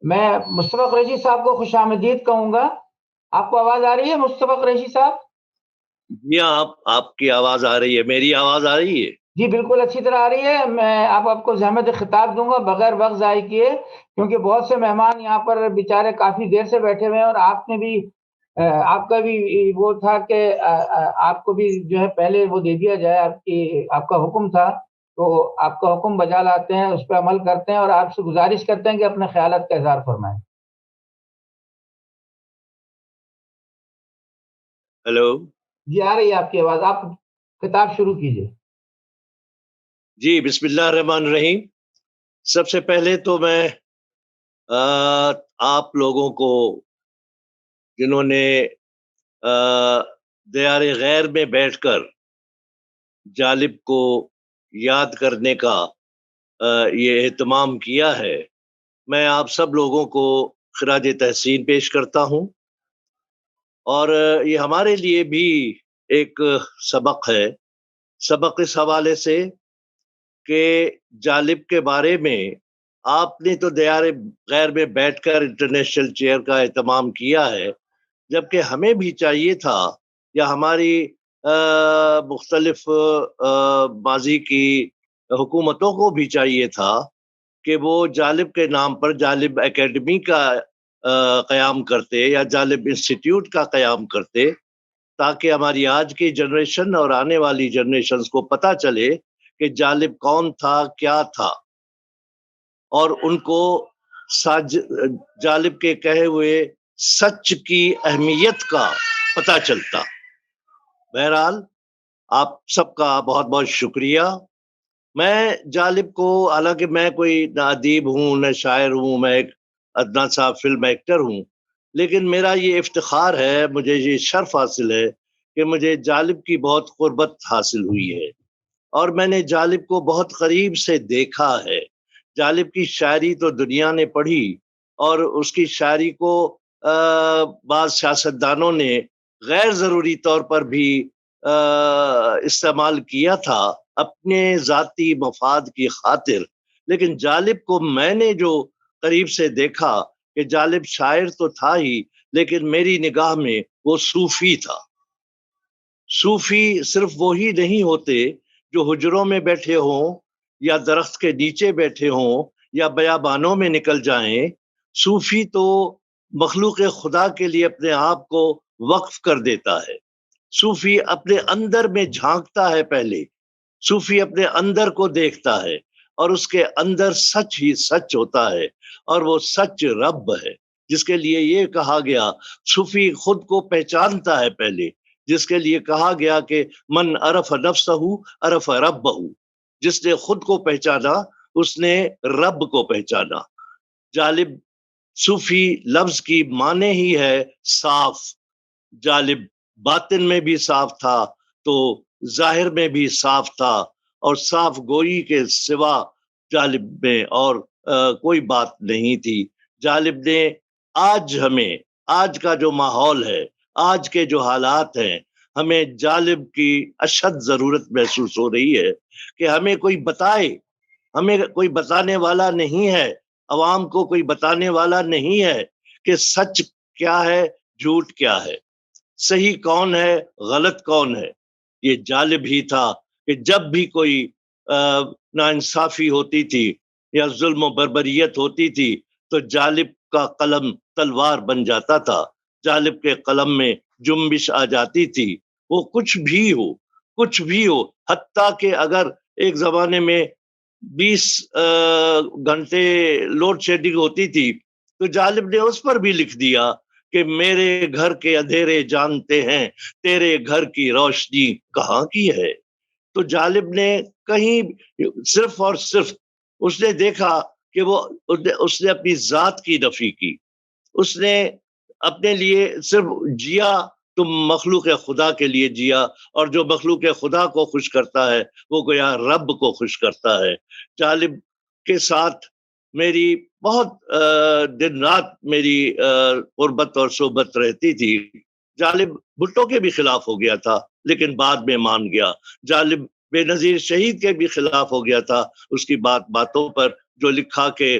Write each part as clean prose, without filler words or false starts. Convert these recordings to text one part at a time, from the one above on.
میں مصطفی قریشی صاحب کو خوش آمدید کہوں گا. آپ کو آواز آ رہی ہے مصطفی قریشی صاحب؟ جی آپ کی آواز آ رہی ہے. میری آواز آ رہی ہے؟ جی بالکل اچھی طرح آ رہی ہے. میں آپ کو زحمت خطاب دوں گا بغیر وقت ضائع کیے، کیونکہ بہت سے مہمان یہاں پر بیچارے کافی دیر سے بیٹھے ہوئے ہیں، اور آپ نے بھی آپ کا بھی وہ تھا کہ آپ کو بھی جو ہے پہلے وہ دے دیا جائے. آپ کا حکم تھا، تو آپ کا حکم بجا لاتے ہیں، اس پہ عمل کرتے ہیں، اور آپ سے گزارش کرتے ہیں کہ اپنے خیالات کا اظہار فرمائیں. ہیلو. جی آ رہی ہے آپ کی آواز، آپ خطاب شروع کیجئے. جی بسم اللہ الرحمن الرحیم. سب سے پہلے تو میں آپ لوگوں کو جنہوں نے دیار غیر میں بیٹھ کر جالب کو یاد کرنے کا یہ اہتمام کیا ہے، میں آپ سب لوگوں کو خراج تحسین پیش کرتا ہوں. اور یہ ہمارے لیے بھی ایک سبق ہے. سبق اس حوالے سے کہ جالب کے بارے میں آپ نے تو دیار غیر میں بیٹھ کر انٹرنیشنل چیئر کا اہتمام کیا ہے، جبکہ ہمیں بھی چاہیے تھا، یا ہماری مختلف ماضی کی حکومتوں کو بھی چاہیے تھا کہ وہ جالب کے نام پر جالب اکیڈمی کا قیام کرتے یا جالب انسٹیٹیوٹ کا قیام کرتے، تاکہ ہماری آج کی جنریشن اور آنے والی جنریشنز کو پتہ چلے کہ جالب کون تھا، کیا تھا، اور ان کو جالب کے کہے ہوئے سچ کی اہمیت کا پتہ چلتا. بہرحال آپ سب کا بہت بہت شکریہ. میں جالب کو، حالانکہ میں کوئی نہ ادیب ہوں نہ شاعر ہوں، میں ایک ادنیٰ سا فلم ایکٹر ہوں، لیکن میرا یہ افتخار ہے، مجھے یہ شرف حاصل ہے کہ مجھے جالب کی بہت قربت حاصل ہوئی ہے، اور میں نے جالب کو بہت قریب سے دیکھا ہے. جالب کی شاعری تو دنیا نے پڑھی، اور اس کی شاعری کو بعض سیاستدانوں نے غیر ضروری طور پر بھی استعمال کیا تھا اپنے ذاتی مفاد کی خاطر. لیکن جالب کو میں نے جو قریب سے دیکھا کہ جالب شاعر تو تھا ہی، لیکن میری نگاہ میں وہ صوفی تھا. صوفی صرف وہی نہیں ہوتے جو حجروں میں بیٹھے ہوں یا درخت کے نیچے بیٹھے ہوں یا بیابانوں میں نکل جائیں. صوفی تو مخلوق خدا کے لیے اپنے آپ کو وقف کر دیتا ہے. صوفی اپنے اندر میں جھانکتا ہے، پہلے صوفی اپنے اندر کو دیکھتا ہے، اور اس کے اندر سچ ہی سچ ہوتا ہے، اور وہ سچ رب ہے، جس کے لیے یہ کہا گیا صوفی خود کو پہچانتا ہے پہلے، جس کے لیے کہا گیا کہ من عرف نفسہ عرف ربہ، جس نے خود کو پہچانا اس نے رب کو پہچانا. جالب صوفی لفظ کی معنی ہی ہے صاف. جالب باطن میں بھی صاف تھا تو ظاہر میں بھی صاف تھا، اور صاف گوئی کے سوا جالب میں اور کوئی بات نہیں تھی. جالب نے ہمیں آج کا جو ماحول ہے، آج کے جو حالات ہیں، ہمیں جالب کی اشد ضرورت محسوس ہو رہی ہے کہ ہمیں کوئی بتائے. ہمیں کوئی بتانے والا نہیں ہے، عوام کو کوئی بتانے والا نہیں ہے کہ سچ کیا ہے، جھوٹ کیا ہے، صحیح کون ہے، غلط کون ہے. یہ جالب ہی تھا کہ جب بھی کوئی ناانصافی ہوتی تھی یا ظلم و بربریت ہوتی تھی تو جالب کا قلم تلوار بن جاتا تھا. جالب کے قلم میں جنبش آ جاتی تھی. وہ کچھ بھی ہو، حتیٰ کہ اگر ایک زمانے میں 20 گھنٹے لوڈ شیڈنگ ہوتی تھی تو جالب نے اس پر بھی لکھ دیا کہ میرے گھر کے اندھیرے جانتے ہیں تیرے گھر کی روشنی کہاں کی ہے. تو جالب نے کہیں صرف اور صرف اس نے دیکھا کہ اس نے اپنی ذات کی نفی کی. اس نے اپنے لیے صرف جیا تو مخلوق خدا کے لیے جیا، اور جو مخلوق خدا کو خوش کرتا ہے وہ گویا رب کو خوش کرتا ہے. جالب کے ساتھ میری بہت دن رات میری قربت اور صحبت رہتی تھی. جالب بھٹو کے بھی خلاف ہو گیا تھا لیکن بعد میں مان گیا. جالب بے نظیر شہید کے بھی خلاف ہو گیا تھا، اس کی باتوں پر جو لکھا کہ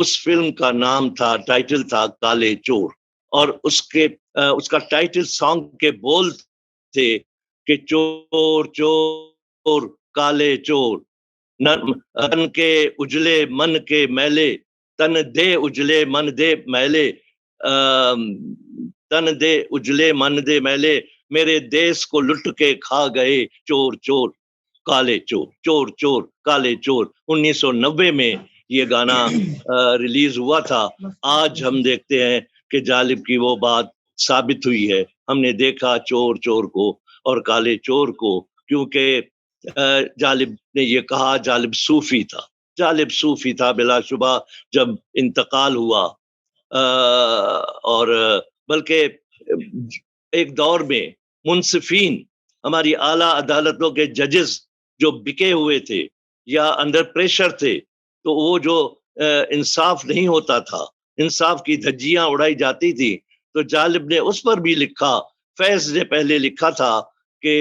اس فلم کا نام تھا، ٹائٹل تھا کالے چور، اور اس کا ٹائٹل سانگ کے بول تھے کہ چور چور کالے چور، تن کے اجلے من کے میلے، تن دے اجلے من دے میلے، تن دے اجلے من دے میلے، میرے دیس کو لٹ کے کھا گئے چور چور کالے چور، چور چور کالے چور۔ 1990 میں یہ گانا ریلیز ہوا تھا۔ آج ہم دیکھتے ہیں کہ جالب کی وہ بات ثابت ہوئی ہے، ہم نے دیکھا چور چور کو اور کالے چور کو، کیونکہ جالب نے یہ کہا جالب صوفی تھا، جالب صوفی تھا بلا شبہ جب انتقال ہوا، اور بلکہ ایک دور میں منصفین، ہماری اعلیٰ عدالتوں کے ججز جو بکے ہوئے تھے یا انڈر پریشر تھے، تو وہ جو انصاف نہیں ہوتا تھا، انصاف کی دھجیاں اڑائی جاتی تھی، تو جالب نے اس پر بھی لکھا، فیض نے پہلے لکھا تھا کہ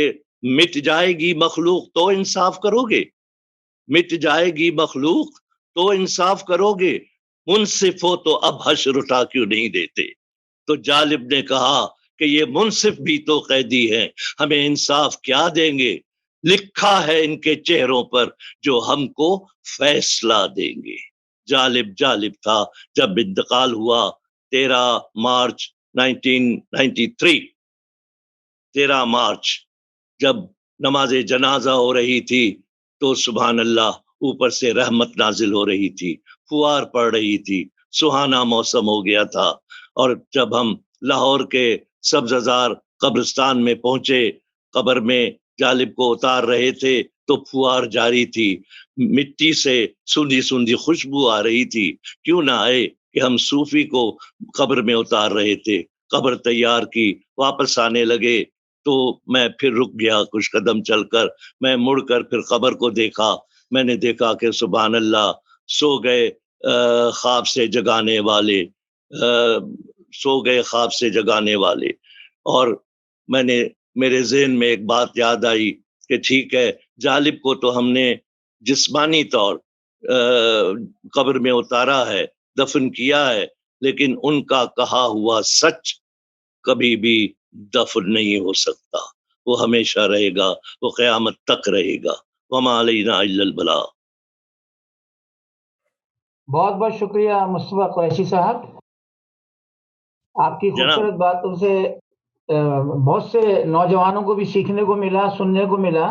مٹ جائے گی مخلوق تو انصاف کرو گے، مٹ جائے گی مخلوق تو انصاف کرو گے، منصف ہو تو اب حشر اٹھا کیوں نہیں دیتے۔ تو جالب نے کہا کہ یہ منصف بھی تو قیدی ہیں، ہمیں انصاف کیا دیں گے، لکھا ہے ان کے چہروں پر جو ہم کو فیصلہ دیں گے۔ جالب جالب تھا جب انتقال ہوا 13 مارچ 1993، 13 مارچ جب نماز جنازہ ہو رہی تھی تو سبحان اللہ اوپر سے رحمت نازل ہو رہی تھی، فوار پڑ رہی تھی، سہانا موسم ہو گیا تھا، اور جب ہم لاہور کے سبززار قبرستان میں پہنچے، قبر میں جالب کو اتار رہے تھے تو فوار جاری تھی، مٹی سے سوندھی سوندھی خوشبو آ رہی تھی، کیوں نہ آئے کہ ہم صوفی کو قبر میں اتار رہے تھے۔ قبر تیار کی، واپس آنے لگے تو میں پھر رک گیا کچھ قدم چل کر، میں مڑ کر پھر قبر کو دیکھا، میں نے دیکھا کہ سبحان اللہ سو گئے خواب سے جگانے والے، سو گئے خواب سے جگانے والے، اور میرے ذہن میں ایک بات یاد آئی کہ ٹھیک ہے جالب کو تو ہم نے جسمانی طور قبر میں اتارا ہے، دفن کیا ہے، لیکن ان کا کہا ہوا سچ کبھی بھی دفن نہیں ہو سکتا، وہ ہمیشہ رہے گا، وہ قیامت تک رہے گا۔ وما علینا الا البلاغ۔ بہت بہت شکریہ مصطفیٰ قریشی صاحب، آپ کی خوبصورت باتوں سے بہت سے نوجوانوں کو بھی سیکھنے کو ملا، سننے کو ملا۔